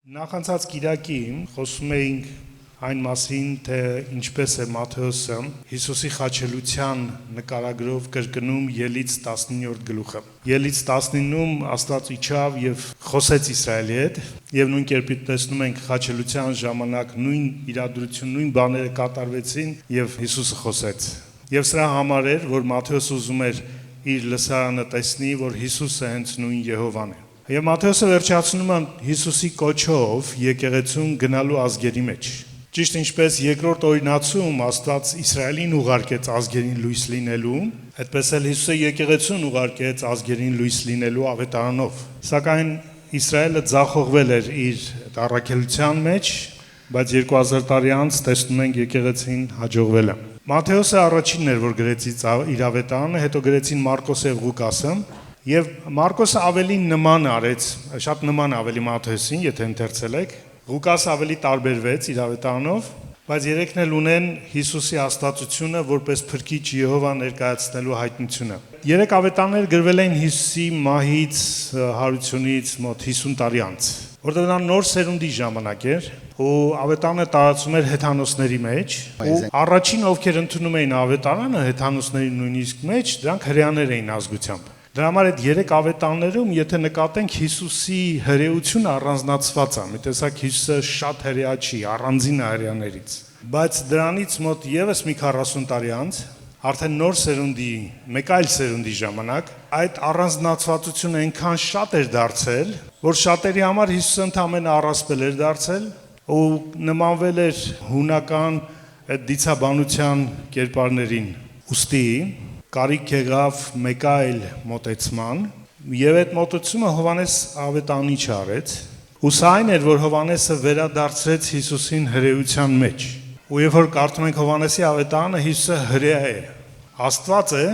Նախանցած կիրակի խոսում էինք այն մասին, թե ինչպես է Մատթեոսը Հիսուսի խաչելության նկարագրով կրկնում Ելից 19-րդ գլուխը։ Ելից 19-ում Աստված իջավ եւ խոսեց Իսրայելի հետ, եւ նույն կերպից տեսնում ենք խաչելության ժամանակ նույն իրադրություն, նույն բաները կատարվեցին եւ Հիսուսը խոսեց։ Եվ սրա համար էր, որ Մատթեոսը ուզում էր իր լսարանը տեսնի, որ Հիսուսը հենց նույն Եհովան է։ Եվ Մատթեոսը վերջացնում է Հիսուսի կոչով եկեղեցուն գնալու ազգերի մեջ։ Ճիշտ ինչպես երկրորդ օրինացում Աստված Իսրայելին ուղարկեց ազգերին լույս լինելու, այդպես էլ Հիսուսը եկեղեցուն ուղարկեց ազգերին լույս լինելու ավետարանով։ Սակայն Իսրայելը ձախողվել էր իր առաքելության մեջ, բայց 2000 տարի անց տեսնում ենք եկեղեցին հաջողվել է։ Մատթեոսը առաջինն էր, որ գրեց իր ավետարանը, հետո գրեցին Մարկոսը եւ Ղուկասը։ Եվ Մարկոսը ավելի նման արեց, շատ նման ավելի Մատթեոսին, եթե ընթերցել եք։ Ղուկասը ավելի տարբերվեց իր ավետարանով, բայց երեքն էլ ունեն Հիսուսի աստվածությունը որպես փրկիչ Եհովա ներկայացնելու հայտնությունը։ Երեք ավետարաններ գրվել են Հիսուսի մահից հարությունից մոտ 50 տարի անց, որտեղ նա նոր սերունդի ժամանակ էր, ու ավետարանը տարածում էր հեթանոսների մեջ, ու առաջին ովքեր ընդունում էին ավետարանը հեթանոսների նույնիսկ մեջ, դրանք հրեաներ էին ազգությամբ։ Դրա համար այդ երեք ավետարաններում, եթե նկատենք Հիսուսի հրեությունը առանձնացված է, մի տեսակ Հիսուսը շատ հրեա չի, առանձին է հրեաներից։ Բայց դրանից մոտ եւս մի 40 տարի անց, արդեն նոր սերունդի, մեկ այլ սերունդի ժամանակ, այդ առանձնացվածությունը այնքան շատ էր դարձել, որ շատերի համար Հիսուսը ընդամենը առասպել էր դարձել ու նմանվել էր հունական այդ դիցաբանության կերպարներին։ Ուստի կարիք եղավ մեկ այլ մոտեցման, եւ այդ մոտեցումը Հովհաննես ավետարանիչ արեց, ու սա այն էր, որ Հովհաննեսը վերադարձրեց Հիսուսին հրեության մեջ։ Ու երբ որ կարդում ենք Հովհաննեսի ավետարանը, Հիսուսը հրեա է, Աստված է,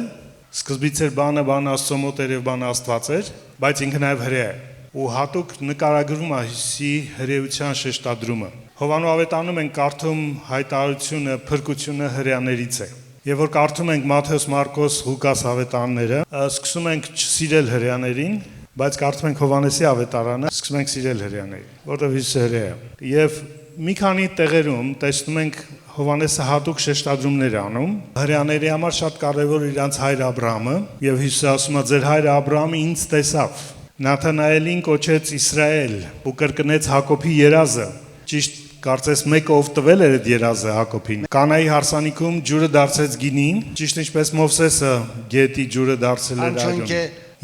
սկզբից էր բանը Աստծո մոտ էր եւ բանը Աստված էր, բայց ինքը նաեւ հրեա է։ Ու հատուկ նկարագրում է Հիսուսի հրեության շեշտադրումը։ Հովհաննու ավետարանում ենք կարդում հայտարարությունը, փրկությունը հրեաներից է։ Եվ որ կարդում ենք Մատթեոս, Մարկոս, Ղուկաս ավետարանները, սկսում ենք չսիրել հրեաներին, բայց կարդում ենք Հովհաննեսի ավետարանը, սկսում ենք սիրել հրեաներին, որտեղ Հիսուսը հրեա է։ Եվ մի քանի տեղերում տեսնում ենք Հովհաննեսը հատուկ շեշտադրումներ անում։ Հրեաների համար շատ կարևոր իրանց հայր Աբրահամը, եւ Հիսուսը ասում է՝ ձեր հայր Աբրահամը ինձ տեսավ։ Նաթանայելին կոչեց Իսրայել ու կրկնեց Հակոբի երազը։ Ճիշտ կարծես մեկը ով տվել էր այդ երազը Հակոբին։ Կանայի հարսանիքում ջուրը դարձեց գինի, ճիշտ ինչպես Մովսեսը գետի ջուրը դարձել էր այգուն։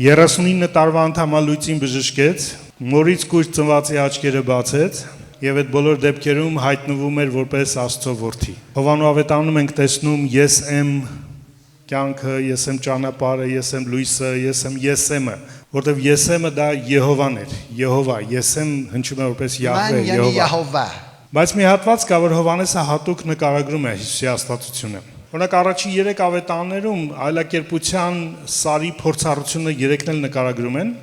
39 տարվա անդամալույցին բժշկեց, մորից կույր ծնվածի աչքերը բացեց, եւ այդ բոլոր դեպքերում հայտնվում էր որպես Աստծո որդի։ Հովհաննու ավետարանում ենք տեսնում ես եմ կյանքը, ես եմ ճանապարհը, ես եմ լույսը, ես եմ, որտեղ Եսեմը դա Եհովան էր, Եհովա, Եսեմ հնչում է որպես Յահվե, Եհովա։ Բայց մի հատված կա, որ Հովհաննեսը հատուկ նկարագրում է Հիսուսի աստվածությունը։ Օրինակ առաջին 3 ավետարաններում այլակերպության սարի փորձառությունը երեքն էլ նկարագրում են,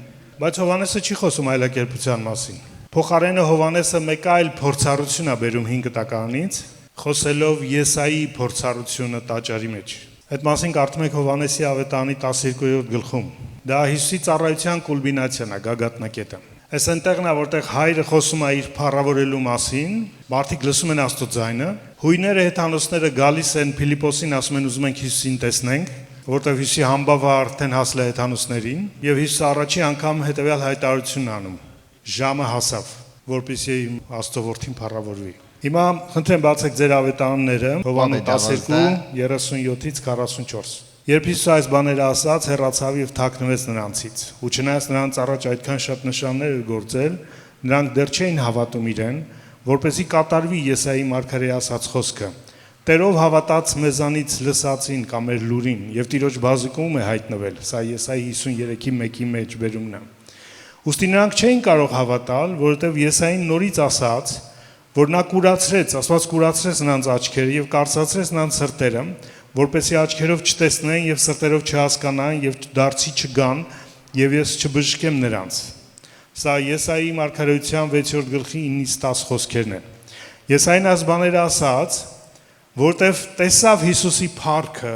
բայց Հովհաննեսը չի խոսում այլակերպության մասին։ Փոխարենը Հովհաննեսը մեկ այլ փորձառություն է բերում 5 տականից, խոսելով Եսայի փորձառությունը տաճարի մեջ։ Այդ մասին կարդում ենք Հովհաննեսի ավետարանի 12-րդ գլխում։ Դա Հիսուսի ծառայության կուլմինացիան է, գագաթնակետը։ Այս այնտեղն է, որտեղ հայրը խոսում է իր փառավորելու մասին, մարդիկ լսում են Աստծո ձայնը, հույները հեթանոսները գալիս են Փիլիպոսին, ասում են ուզում ենք Հիսուսին տեսնենք, որտեղ Հիսուսի համբավը արդեն հասել է հեթանոսներին, եւ Հիսուսը առաջի անգամ հետեւյալ հայտարարությունն անում. ժամը հասավ, որպեսզի Աստծո որդին փառավորվի։ Հիմա խնդրեմ բացեք ձեր ավետարանները, Հովհաննես 12:37-ից 44։ Երբ Հիսուսը այս բաները ասաց, հեռացավ եւ թաքնվեց նրանցից։ Ու չնայած նրանց առաջ այդքան շատ նշաններ էր գործել, նրանք դեռ չէին հավատում իրեն, որպեսզի կատարվի Եսայի մարգարեի ասած խոսքը. Տերով հավատաց մեզանից լսածին կամ մեր լուրին, եւ Տիրոջ բազուկում է հայտնվել։ Սա Եսայի 53:1-ի մեջ բերումն է։ Ուստի նրանք չէին կարող հավատալ, որովհետեւ Եսային նորից ասաց, որ նա կուրացրեց, Աստված կուրացրեց նրանց աչքերը եւ կարծացրեց նրանց սրտերը, որպեսզի աչքերով չտեսնեն եւ սրտերով չհասկանան եւ դարձի չգան եւ ես չբժշկեմ նրանց։ Սա Եսայի մարգարեության 6-րդ գլխի 9-ից 10 խոսքերն են։ Եսային այս բաները ասաց, որտեվ տեսավ Հիսուսի փառքը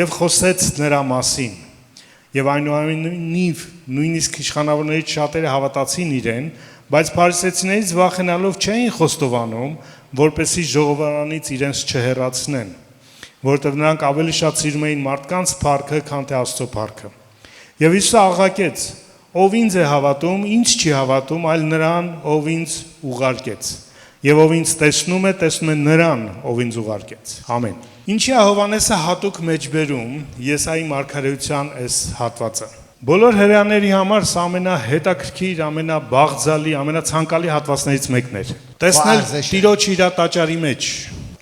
եւ խոսեց նրա մասին։ Եվ այնուամենայնիվ նույնիսկ իշխանավորներից շատերը հավատացին իրեն, Բայց փարիսեցիներից վախենալով չէին խոստովանում, որպեսզի ժողովարանից իրենց չհեռացնեն, որտեղ նրանք ավելի շատ սիրում էին մարդկանց փառքը, քան թե Աստծո փառքը։ Եվ Հիսուսը աղաղակեց. ով ինձ է հավատում, ինձ չի հավատում, այլ նրան, ով ինձ ուղարկեց։ Եվ ով ինձ տեսնում է նրան, ով ինձ ուղարկեց։ Ամեն։ Ինչի է Հովհաննեսը հատուկ մեջբերում Եսայի մարգարեության այս հատվածը։ Բոլոր հրեաների համար սա ամենահետաքրքիր, ամենաբաղձալի, ամենացանկալի հատվածներից մեկն էր։ Տեսնել Տիրոջ իր տաճարի մեջ,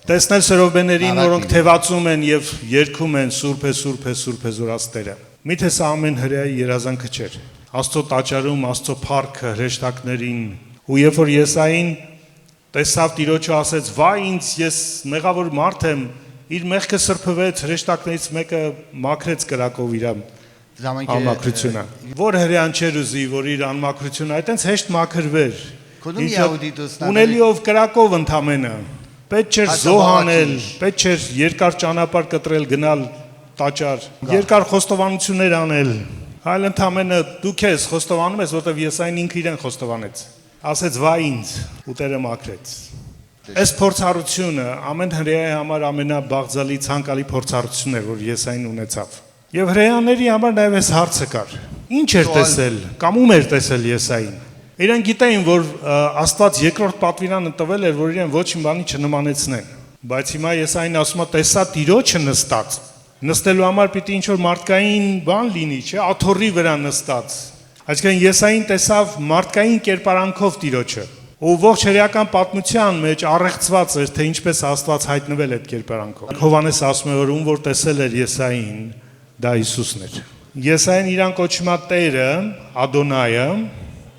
տեսնել սրովբեներին, որոնք թևածում են եւ երգում են Սուրբ է, Սուրբ է, Սուրբ է Զորաստերը։ Միթե սա ամեն հրեայի երազանքը չէր։ Աստծո տաճարում, Աստծո փառքը հրեշտակներին, ու երբ որ Եսային տեսավ Տիրոջը, ասեց. «Վայ ինձ, ես մեղավոր մարդ եմ», իր մեղքը սրբվեց, հրեշտակներից մեկը մաքրեց կրակով իր անմաքրությունը։ Որ հրեան չէր ուզի, որ իր անմաքրությունը այտենց հեշտ մաքրվեր։ Ունելիով կրակով ընդամենը։ Պետք չէր զոհանել, պետք չէր երկար ճանապարհ կտրել, գնալ տաճար, երկար խոստովանություններ անել։ Այլ ընդամենը դու քեզ խոստովանում ես, որտեղ Եսային ինքը իրեն խոստովանեց։ Ասեց. «Վայ ինձ», ու Տերը մաքրեց։ Այս փորձառությունը ամեն հրեայի համար ամենաբաղձալի ցանկալի փորձառությունն էր, որ Եսային ունեցավ։ Եվ հրեաների համար նաև այս հարցը կար. ինչ էր տեսել կամ ում էր տեսել Եսային։ Իրենք գիտեին, որ Աստված երկրորդ պատվիրանը տվել էր, որ իրեն ոչ մի բանի չնմանեցնեն։ Բայց հիմա Եսային ասում է. տեսա Տիրոջը նստած։ Նստելու համար պիտի ինչ-որ մարդկային բան լինի, չէ՞, աթոռի վրա նստած։ Այսինքն Եսային տեսավ մարդկային կերպարանքով Տիրոջը, ու ողջ հրեական պատմության մեջ առեղծված էր, թե ինչպես Աստված հայտնվել այդ կերպարանքով։ Հովհաննեսը ասում է, որ ում որ տեսել էր Եսային, դա Հիսուսն էր։ Եսային իրան կոչում է Տերը, Ադոնայը,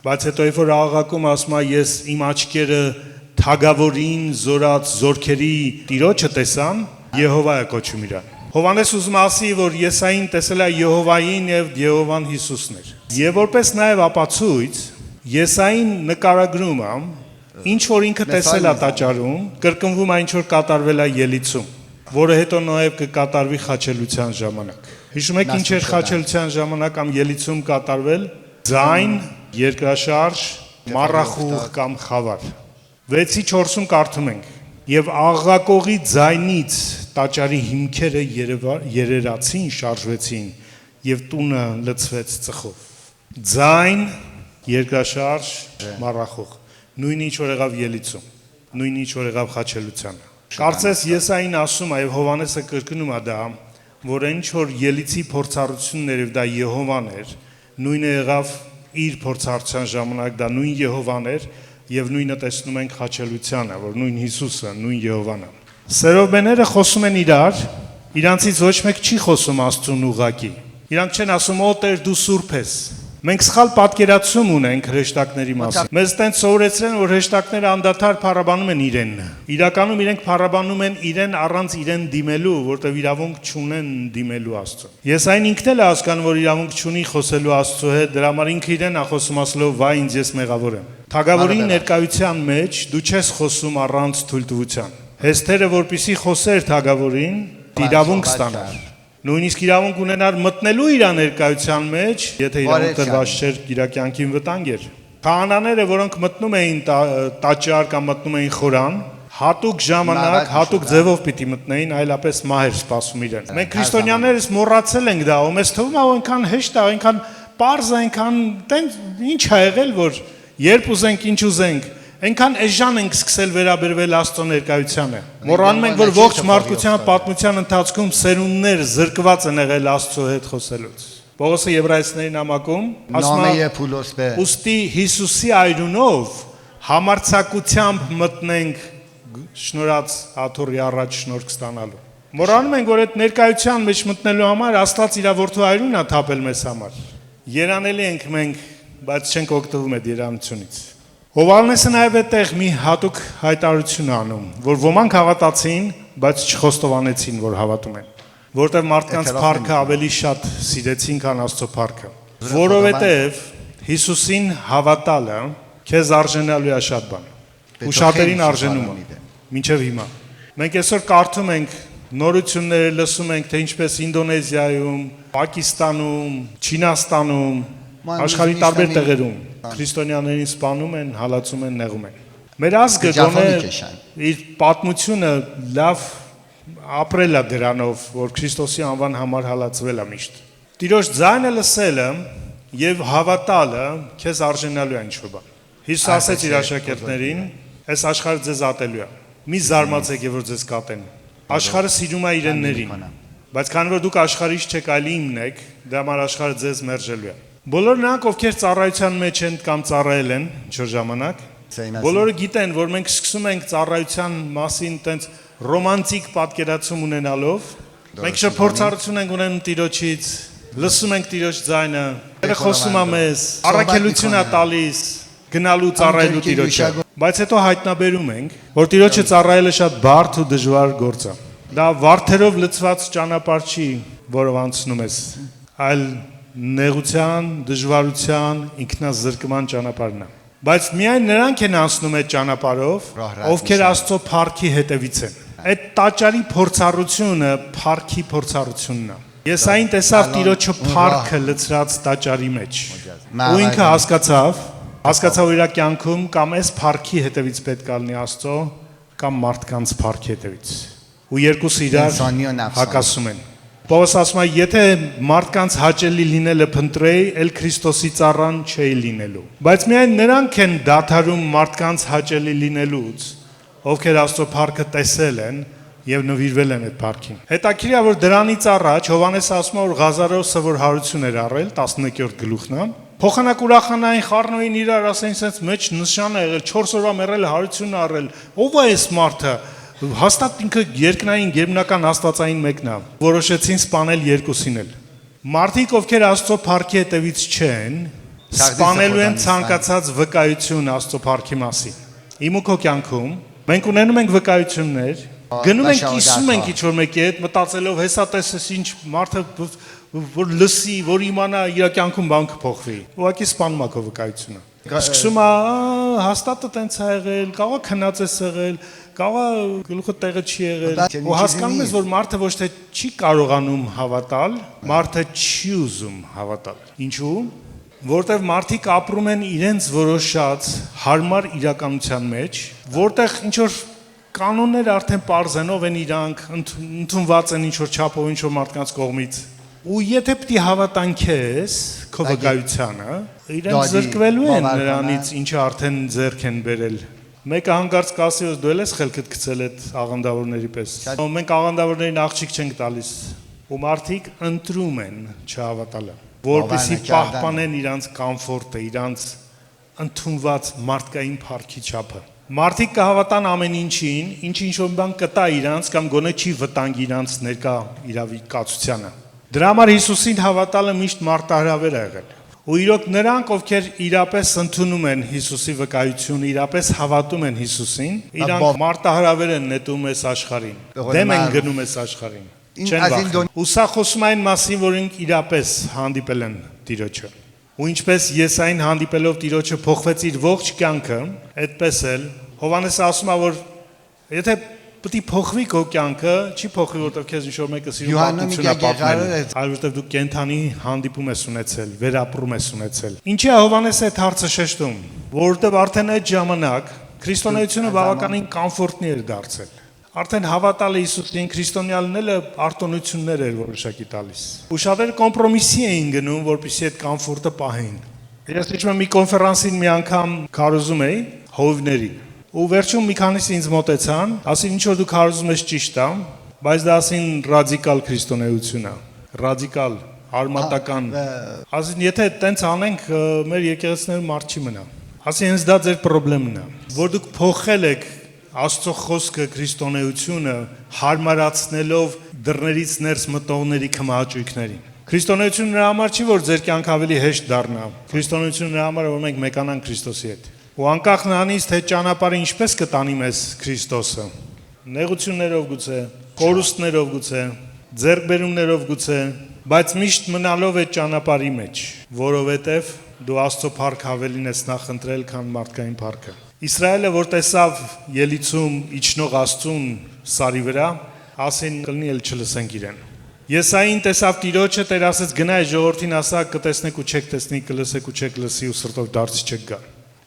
բայց հետո երբ որ աղաղակում ասում է, ես իմ աչքերը թագավորին զորած զորքերի Տիրոջը տեսան, Եհովա է կոչում իրան։ Հովհաննեսը ուզում ասի, որ Եսային տեսել է Եհովային եւ Եհովան Հիսուսն էր։ Եվ որպես նաև ապացույց, Եսային նկարագրում է, ինչ որ ինքը տեսել է տաճարում, կրկնվում է ինչ որ կատարվել է ելիցում, որը հետո նաև կկատարվի խաչելության ժամանակ։ Հիշում եք ինչ էր խաչելության ժամանակ կամ ելիցում կատարվել։ Ձայն, երկրաշարժ, մառախուղ կամ խավար։ 6:4-ում կարդում ենք. Եվ աղաղակողի ձայնից տաճարի հիմքերը երերացին, շարժվեցին, եւ տունը լցվեց ծխով։ Ձայն, երկրաշարժ, մառախուղ, նույն ինչ որ եղավ ելիցում, նույն ինչ որ եղավ խաչելությանը։ Կարծես Եսային ասում է եւ Հովհաննեսը կրկնում է դա, որ ինչ որ ելիցի փորձառություններով դա Եհովան էր, նույնը եղավ իր փորձառության ժամանակ, դա նույն Եհովան էր եւ նույնը տեսնում ենք խաչելությանը, որ նույն Հիսուսը, նույն Եհովան է։ Սերովբեները խոսում են իրար, իրանցից ոչ մեկ չի խոսում Աստծուն ուղակի։ Իրանք չեն ասում. «Ո Տեր, դու սուրբ ես»։ Մենք սխալ պատկերացում ունենք հրեշտակների մասին։ Մեզ տենց սովորեցրեն, որ հրեշտակները անդադար փառաբանում են իրեն։ Իրականում իրենք փառաբանում են իրեն առանց իրեն դիմելու, որտեղ իրավունք չունեն դիմելու Աստծուն։ Եսային ինքն էլ է հասկանում, որ իրավունք չունի խոսելու Աստծո հետ, դրա համար ինքը իրեն է խոսում ասելով. «Վայ ինձ, ես մեղավոր եմ»։ Թագավորի ներկայության մեջ դու չես խոսում առանց թույլտվության։ Հեսթերը, որպեսզի խոսեր թագավորին, իրավունք ստանար։ Նույնիսկ իրավունք ունենար մտնելու իր ներկայության մեջ, եթե իրավունք տրված չէր, իր կյանքին վտանգ էր։ Քահանաները, որոնք մտնում էին տաճար կամ մտնում էին խորան, հատուկ ժամանակ, հատուկ ձևով պիտի մտնեին, այլապես մահեր սպասում իրեն։ Մենք քրիստոնյաներս մոռացել ենք դա, ու մեզ թվում է այնքան հեշտ է, այնքան պարզ է, այնքան տենց ինչ ա եղել, որ երբ ուզենք, ինչ ուզենք, այնքան էժան ենք սկսել վերաբերվել Աստծո ներկայությանը։ Մոռանում ենք, որ ողջ մարդկության պատմության ընթացքում սերունդներ զրկված են եղել Աստծո հետ խոսելուց։ Պողոսը Եբրայեցիներին նամակում ասում է. «Ուստի Հիսուսի այրունով համարձակությամբ մտնենք շնորհած աթոռի առաջ շնորհք ստանալու»։ Մոռանում ենք, որ այդ ներկայության մեջ մտնելու համար Աստված իր որդու այրունն է թափել մեզ համար։ Երանելի ենք մենք, բայց չենք օգտվում այդ երանությունից։ Հովհաննեսը նաև այդտեղ մի հատուկ հայտարարություն անում, որ ոմանք հավատացին, բայց չխոստովանեցին, որ հավատում են, որտեղ մարդկանց փառքը ավելի շատ սիրեցին, քան Աստծո փառքը, որովհետև Հիսուսին հավատալը քեզ արժանալու է շատ բան, ու շատերին արժանում է, մինչև հիմա։ Մենք այսօր կարդում ենք նորությունները, լսում ենք, թե ինչպես Ինդոնեզիայում, Պակիստանում, Չինաստանում Աշխարհի տարբեր տեղերում քրիստոնյաներին սպանում են, հալածում են, նեղում են։ Մեր ազգը գոնե իր պատմությունը լավ ապրել է դրանով, որ Քրիստոսի անվան համար հալածվել է միշտ։ Տիրոջ ձայնը լսելը եւ հավատալը քեզ արժանալու է ինչ-որ բան։ Հիսուս ասեց իր աշակերտներին, այս աշխարհը ձեզ ատելու է։ Մի զարմացեք, որ ձեզ կատեն։ Աշխարհը սիրում է իրեններին, բայց քանի որ դուք աշխարհից չեք, այլ իմն եք, դա համար աշխարհը ձեզ մերժելու է։ Բոլոր նրանք, ովքեր ծառայության մեջ են կամ ծառայել են ինչ-որ ժամանակ, բոլորը գիտեն, որ մենք սկսում ենք ծառայության մասին տենց ռոմանտիկ պատկերացում ունենալով, մենք շփորձառություն ենք ունենում Տիրոջից, լսում ենք Տիրոջ ձայնը, Տերը խոսում է մեզ, առաքելություն է տալիս, գնալու ծառայելու Տիրոջը, բայց հետո հայտնաբերում ենք, որ Տիրոջը ծառայելը շատ բարդ ու դժվար գործ է։ Դա վարդերով լցված ճանապարհ չի, որով անցնում ես, այլ նեղության, դժվարության, ինքնազրկման ճանապարհն է։ Բայց միայն նրանք են անցնում այդ ճանապարհով, ովքեր Աստծո փառքի հետևից են։ Այդ տաճարի փորձառությունը փառքի փորձառությունն է։ Եսային տեսավ Տիրոջը փառքը լցրած տաճարի մեջ։ Ու ինքը հասկացավ իր կյանքում կամ այս փառքի հետևից պետք է լինի Աստծո, կամ մարդկանց փառքի հետևից։ Ու երկուսը իրար հակասում են։ Պողոս ասում է, եթե մարդկանց հաճելի լինելը փնտրեի, ել Քրիստոսի ծառան չէի լինելու։ Բայց միայն նրանք են դադարում մարդկանց հաճելի լինելուց, ովքեր Աստծո փառքը տեսել են եւ նվիրվել են այդ փառքին։ Հետաքրքիր է, որ դրանից առաջ Հովհաննեսը ասում է, որ Ղազարով սովորհարություն էր առել, 11-րդ գլուխն է։ Փոխանակ ուրախանային խառնոին իրար ասեն, sense մեջ նշան է եղել, 4 օրվա մեռել հարություն առել։ Ո՞վ է այս մարդը։ Հաստատ ինքը երկնային գերբնական աստվածային մեկն է։ Որոշեցին սպանել երկուսին էլ։ Մարդիկ, ովքեր Աստծո փառքի հետևից չեն, սպանելու են ցանկացած վկայություն Աստծո փառքի մասին։ Իմ ու քո կյանքում մենք ունենում ենք վկայություններ, գնում ենք կիսում ենք ինչ-որ մեկի հետ, մտածելով հեսա տեսես ինչ մարդը որ լսի, որ իմանա իր կյանքում բան կփոխվի։ Ուղղակի սպանում է քո վկայությունը։ Սկսում է հաստատը տենց է եղել, կարող է քնած է եղել, կարող է գլուխը տեղը չի եղել։ Ու հասկանում ես, որ մարդը ոչ թե չի կարողանում հավատալ, մարդը չի ուզում հավատալ։ Ինչու՞։ Որտեվ մարդիկ ապրում են իրենց որոշած հարմար իրականության մեջ, որտեղ ինչ որ կանոններ արդեն པարզ են, ով են իրանք, ընդունված են ինչ որ չափով ինչ որ մարդկանց կողմից։ Ու եթե պիտի հավատան քեզ, քո վկայությանը, իրենք զրկվելու են նրանից, ինչը արդեն ձեռք են բերել։ Մեկը հանկարծ կասի, դու ես խելքդ գցել այդ աղանդավորների պես։ Մենք աղանդավորներին աղջիկ չենք տալիս, ու մարդիկ ընտրում են չհավատալը, որպեսզի պահպանեն իրանց կոմֆորտը, իրանց ընդունված մարդկային փառքի չափը։ Մարդիկ կհավատան ամեն ինչին, ինչ-որ բան կտա իրանց կամ գոնե չի վտանգ իրանց ներկա իրավիճակացությանը։ Դրա համար Հիսուսին հավատալը միշտ մարտահրավեր է եղել։ Ու իրոք նրանք, ովքեր իրապես ընդունում են Հիսուսի վկայությունը, իրապես հավատում են Հիսուսին, իրանք մարտահրավեր են նետում այս աշխարհին։ Դեմ են գնում այս աշխարհին։ Չեն վախենում։ Ու սա խոսում այն մասին, որ ինք իրապես հանդիպել են Տիրոջը։ Ու ինչպես Եսային հանդիպելով Տիրոջը փոխվեց իր ողջ կյանքը, այդպես էլ Հովհաննեսը ասում է, որ եթե պետք է փոխվի քո կյանքը, չի փոխվի, որովհետև քեզ ինչ-որ մեկը սիրում պատմությունա պատմել, այլ որովհետև դու կենթանի հանդիպում ես ունեցել, վերապրում ես ունեցել։ Ինչի է Հովհաննեսը այդ հարցը շեշտում, որովհետև արդեն այդ ժամանակ քրիստոնեությունը բավականին կոմֆորտնի էր դարձել։ Արդեն հավատալը Հիսուսին քրիստոնյա լինելը արտոնություններ էր որոշակի տալիս։ Ու շատերը կոմպրոմիսի էին գնում, որպեսզի այդ կոմֆորտը պահեն։ Ես իշխում մի կոնֆերանսին մի անգամ քարոզում էի հովիվների։ Ու վերջում մի քանիսը ինձ մոտեցան, ասին ինչ որ դու քարոզում ես ճիշտ է, բայց դա ասին ռադիկալ քրիստոնեություն է, ռադիկալ, արմատական։ Ասին եթե տենց անենք, մեր եկեղեցիներում մարդ չի մնա։ Ասին հենց դա ձեր խնդիրն է, որ դուք փոխել եք Աստծո խոսքը քրիստոնեությունը հարմարացնելով դռներից ներս մտողների քմահաճույքներին։ Քրիստոնեությունը նրա համար չի, որ ձեր կյանքը ավելի հեշտ դառնա։ Քրիստոնեությունը նրա համար է, որ մենք մեկանանք Քրիստոսի հետ։ Ու անկախ նրանից, թե ճանապարհը ինչպես կտանի մեզ Քրիստոսը, նեղություններով գուցե, կորուստներով գուցե, ձեռքբերումներով գուցե, բայց միշտ մնալով այդ ճանապարհի մեջ, որովհետև դու Աստծո փառք ավելին ես նախընտրել, քան մարդկային փառքը։ Իսրայելը, որ տեսավ ելիցում իջնող Աստծուն սարի վրա, ասին կլինի էլ չլսենք իրեն։ Եսային տեսավ Տիրոջը, Տեր ասեց գնա այս ժողովրդին ասա կտեսնեք ու չեք տեսնի, կլսեք ու չեք լսի ու սրտով դարձ չեք գա։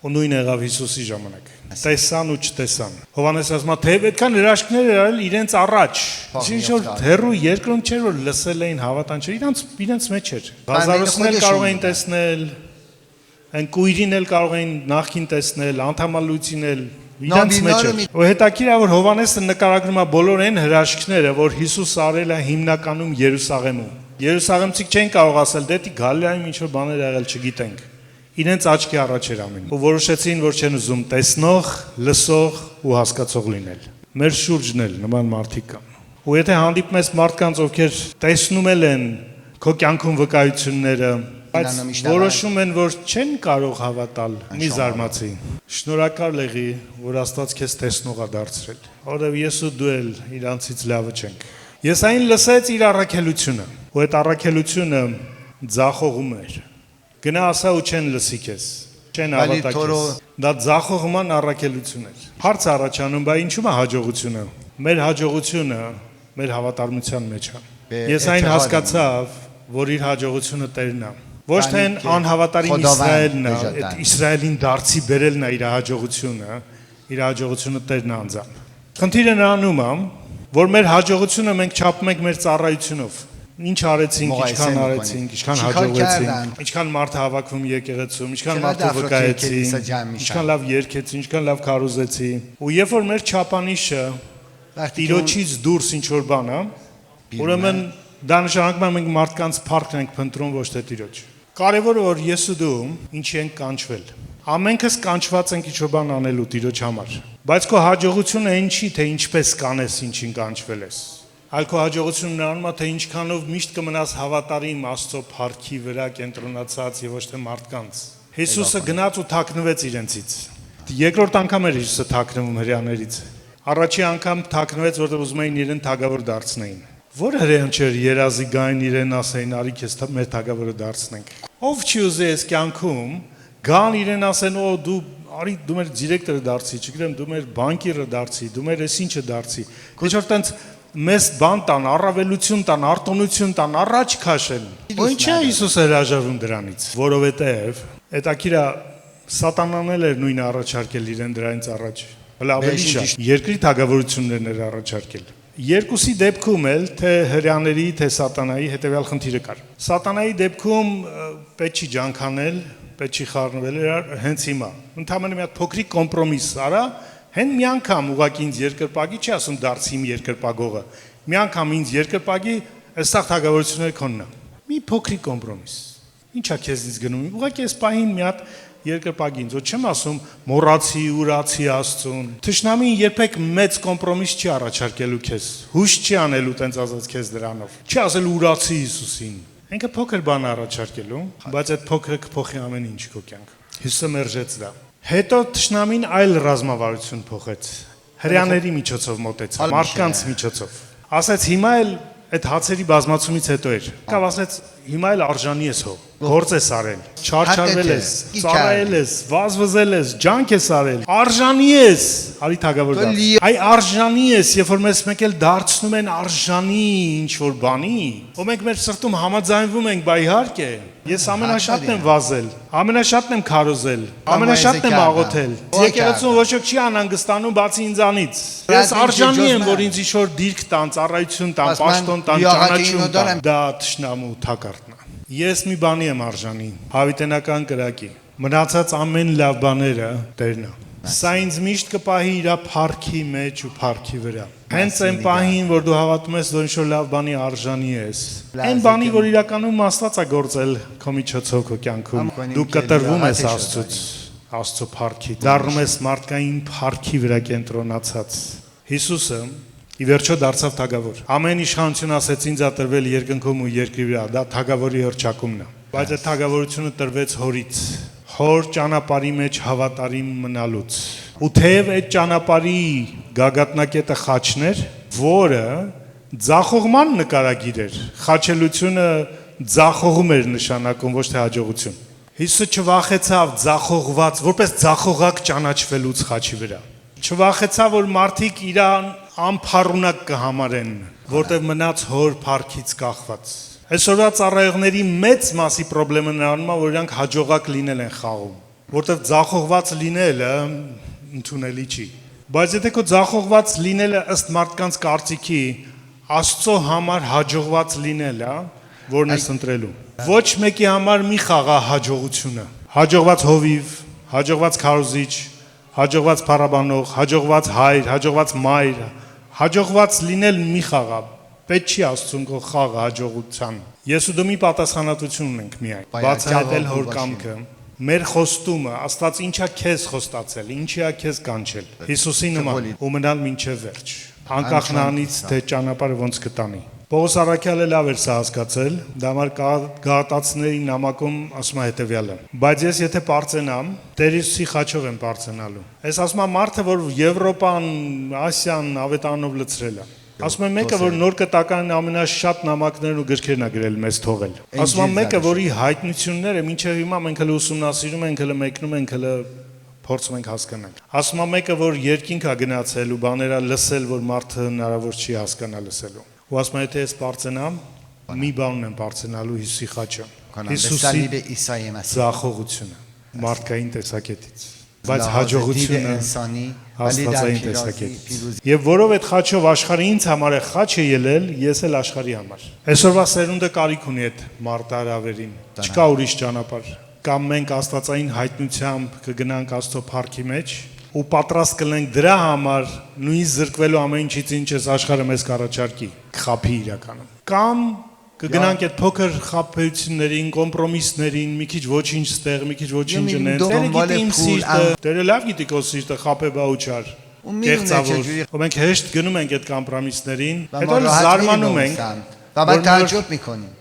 Ու նույնը եղավ Հիսուսի ժամանակ։ Տեսան ու չտեսան։ Հովհաննես ասում է թե այդքան հրաշքներ արել իրենց առաջ։ Ինչ որ հերու երկրում չէր որ լսել էին հավատան չէր, իրենց մեջ էր։ Բազարոսն էլ կարող էին տեսնել, այն կույրին էլ կարող էին նախքին տեսնել, անդամալույցին էլ իրանց մեջ էր։ Ու հետաքրքիր է որ Հովհաննեսը նկարագրում է բոլոր այն հրաշքները, որ Հիսուս արել է հիմնականում Երուսաղեմում։ Երուսաղեմցիք չեն կարող ասել, դե դի Գալիլեայում ինչ որ բաներ եղել չգիտենք։ Իրենց աչքի առաջ էր ամեն։ Ու որոշեցին, որ չեն ուզում տեսնող, լսող ու հասկացող լինել։ Մեր շուրջն էլ նման մարդիկ կան։ Ու եթե հանդիպում ես մարդկանց, ովքեր տեսնում են քո կյանքում վկայությունները, բայց որոշում են, որ չեն կարող հավատալ, մի զարմացի։ Շնորհակալ եղի, որ Աստված քեզ տեսնող է դարձրել։ Որովհետև ես ու դու էլ իրանցից լավը չենք։ Եսային լսեց իր առաքելությունը, ու այդ առաքելությունը ձախողում էր։ Գնա ասա ու չեն լսի քեզ, չեն հավատա քեզ։ Դա ձախողման առաքելություն էր։ Հարց առաջանում, բա ինչու՞ է հաջողությունը։ Մեր հաջողությունը մեր հավատարմության մեջ է։ Եսային հասկացավ, որ իր հաջողությունը Տերն է։ Ոչ թե անհավատարիմ Իսրայելն է, այդ Իսրայելին դարձի բերելն է իր հաջողությունը Տերն է անձամբ։ Խնդիրը նրանում է, որ մեր հաջողությունը մենք չափում ենք մեր ծառայությունով։ Ինչ արեցինք, ինչքան արեցինք, ինչքան հաջողեցինք, ինչքան մարդ հավաքվում եկեղեցում, ինչքան մարդը վկայեցին, ինչքան լավ երգեցին, ինչքան լավ քարոզեցի։ Ու երբ որ մեր չափանիշը Տիրոջից դուրս ինչ որ բան է, ուրեմն դա նշանակում է մենք մարդկանց փառքն ենք փնտրում, ոչ թե Տիրոջ։ Կարևորը որ ես ու դու ինչի ենք կանչվել։ Ամենքս կանչված ենք ինչ որ բան անելու Տիրոջ համար։ Բայց քո հաջողությունը այն չի, թե ինչպես կանես ինչին կանչվել ես։ Այլ քո հաջողությունը նրանում է, թե ինչքանով միշտ կմնաս հավատարիմ Աստծո փառքի վրա կենտրոնացած եւ ոչ թե մարդկանց։ Հիսուսը գնաց ու թաքնվեց իրենցից։ Երկրորդ անգամ էր Հիսուսը թաքնվում հրեաներից։ Առաջի անգամ թաքնվեց, որտեղ ուզում էին իրեն թագավոր դարձնեին։ Որ հրեան չէր երազի գային իրեն ասեին, արի քեզ մեր թագավորը դարձնենք։ Ով չի ուզի այս կյանքում գան իրեն ասեն, օ դու արի դու մեր դիրեկտորը դարձի, չգիտեմ դու մեր բանկիրը դարձի, դու մեր էս ինչը դարձի։ Ոչ որ տենց մեզ բան տան, առավելություն տան, արտոնություն տան, առաջ քաշեն։ Ու ինչի՞ է Հիսուսը հրաժարվում դրանից, որովհետև հետաքրքիր է սատանան էլ էր նույնը առաջարկել իրեն դրանից առաջ։ Հələ ավելի շատ երկրի թագավորություններն էր առաջարկել։ Երկուսի դեպքում էլ թե հրեաների, թե սատանայի հետևյալ խնդիրը կար։ Սատանայի դեպքում պետք չի ջանքանել, պետք չի խառնվել հենց հիմա։ Ընդհանրապես մի հատ փոքրիկ կոմպրոմիս արա, հեն մի անգամ ուղղակի ինձ երկրպագի չի ասում դարձի իմ երկրպագողը։ Մի անգամ ինձ երկրպագի, այստեղ թագավորությունները քոնն է։ Մի փոքրիկ կոմպրոմիս։ Ինչա քեզից գնում։ Ուղղակի այս պահին մի հատ երկրպագի ինձ, ոչ չեմ ասում մոռացի, ուրացի Աստծուն։ Թշնամին երբեք մեծ կոմպրոմիս չի առաջարկելու քեզ։ Հույս չի անելու տենց ասած քեզ դրանով։ Չի ասել ուրացի Հիսուսին։ Ինքը փոքր բան առաջարկելու, բայց այդ փոքրը կփոխի ամեն ինչ քո կյանքում։ Հիսուսը մերժեց դա։ Հետո թշնամին այլ ռազմավարություն փոխեց։ Հրեաների միջոցով մոտեցավ, մարդկանց միջոցով։ Ասաց հիմա էլ այդ հացերի բազմացումից հետո էր։ Կավ ասաց հիմա էլ արժանի ես հո։ Գործ ես արել, չարչարվել ես, ծառայել ես, վազվզել ես, ջանք ես արել, արժանի ես, արի թագավոր դարձ։ Այ արժանի ես, երբ որ մեզ մեկ էլ դարձնում են արժանի ինչ-որ բանի, ու մենք մեր սրտում համաձայնվում ենք, բա իհարկե, ես ամենաշատն եմ վազել, ամենաշատն եմ քարոզել, ամենաշատն եմ աղոթել։ Եկեղեցուն ոչ ոք չի անհանգստանում բացի ինձանից։ Ես արժանի եմ, որ ինձ ինչ-որ դիրք տան, ծառայություն տան, պաշտոն տան, ճանաչում տան։ Դա թշնամու թակարդն է։ Ես մի բանի եմ արժանի, հավիտենական կրակի, մնացած ամեն լավ բաները Տերն է։ Սա ինձ միշտ կպահի իր փառքի մեջ ու փառքի վրա։ Հենց այն պահին, որ դու հավատում ես, որ ինչ-որ լավ բանի արժանի ես, այն բանի, որ իրականում Աստված է գործել քո միջոցով քո կյանքում, դու կտրվում ես Աստծուց, Աստծո փառքի, դառնում ես մարդկային փառքի վրա կենտրոնացած։ Հիսուսը ի վերջո դարձավ թագավոր։ Ամեն իշխանություն ասեց ինձ ա տրվել երկնքում ու երկրի վրա, դա թագավորի հռչակումն է։ Բայց այդ թագավորությունը տրվեց հորից, հոր ճանապարհի մեջ հավատարիմ մնալուց։ Ու թեև այդ ճանապարհի գագաթնակետը խաչն էր, որը ձախողման նկարագիր էր։ Խաչելությունը ձախողում էր նշանակում, ոչ թե հաջողություն։ Հիսուսը չվախեցավ ձախողված, որպես ձախողակ ճանաչվելուց խաչի վրա։ Չվախեցավ, որ մարդիկ իրան անփառունակ կհամարեն, որտեղ մնաց հոր փառքից կախված։ Այսօրվա ծառայողների մեծ մասի խնդրեմը նրանում է, որ իրանք հաջողակ լինել են խաղում, որտեղ ձախողված լինելը ընդունելի չի։ Բայց եթե քո ձախողված լինելը ըստ մարդկանց կարծիքի Աստծո համար հաջողված լինելը, որն ես ընտրելու։ Ոչ մեկի համար մի խաղա հաջողությունը։ Հաջողված հովիվ, հաջողված քարոզիչ, հաջողված փառաբանող, հաջողված հայր, հաջողված մայր, հաջողված լինել մի խաղա։ Պետք չի Աստծուն քո խաղը հաջողության։ Ես ու դու մի պատասխանատվություն ունենք միայն։ Բացահայտել հոր կամքը։ Մեր խոստումը, Աստված ինչա քեզ խոստացել, ինչիա քեզ կանչել։ Հիսուսի նման ու մնալ մինչև վերջ։ Անկախ նրանից թե ճանապարհը ոնց կտանի։ Պողոս առաքյալը լավ էր սա հասկացել, դա համար գաղատացիների նամակում ասում է հետևյալը. բայց ես եթե պարծենամ, Տեր Հիսուսի խաչով եմ պարծենալու։ Այս ասում է մարդը, որ Եվրոպան, Ասիան ավետարանով լցրել է։ Ասում է մեկը, որ նոր կտականի ամենաշատ նամակներն ու գրքերն է գրել մեզ թողել։ Ասում է մեկը, որի հայտնությունները մինչև հիմա մենք հələ ուսումնասիրում ենք, հələ մեկնում ենք, հələ փորձում ենք հասկանալ։ Ասում է մեկը, որ երկինք է գնացել ու բաներ է լսել, որ մարդը հնարավոր չի հասկանա լսելու։ Ու ասում է, եթե ես պարծենամ, մի բան եմ պարծենալու Հիսուսի խաչը։ Հիսուսի զախողությունը մարդկային տեսակետից, բայց հաջողությունը աստվածային տեսակետից։ Եվ որով այդ խաչով աշխարհը ինձ համար է խաչ է ելել, ես էլ աշխարհի համար։ Այսօրվա սերունդը կարիք ունի այդ մարտահրավերին։ Չկա ուրիշ ճանապարհ։ Կամ մենք աստվածային հայտնությամբ կգնանք Աստծո փառքի մեջ ու պատրաստ կլինենք դրա համար նույնիսկ զրկվելու ամեն ինչից, ինչ էս աշխարհը մեզ կառաջարկի, խափի իրականում։ Կամ կգնանք այդ փոքր խափեություններին, կոմպրոմիսներին, մի քիչ ոչինչ ստեղ, մի քիչ ոչինչ ունեն։ Տերը գիտի իմ սիրտը, Տերը լավ գիտի քո սիրտը, խափե բաուչար, կեղծավոր։ Ու մենք հեշտ գնում ենք այդ կոմպրոմիսներին, հետո զարմանում ենք։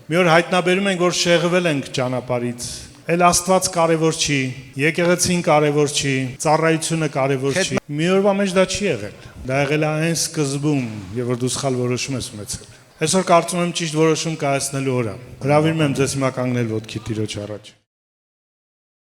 Մի օր հայտնաբերում ենք, որ շեղվել ենք ճանապարհից։ Էլ Աստված կարևոր չի, եկեղեցին կարևոր չի, ծառայությունը կարևոր չի։ Մի օրվա մեջ դա չի եղել։ Դա եղել է այն սկզբում, եւ որ դու սխալ որոշում ես ունեցել։ Այսօր կարծում եմ ճիշտ որոշում կայացնելու օրը։ Հրավիրում եմ ձեզ հիմա կանգնել ոտքի Տիրոջ առաջ։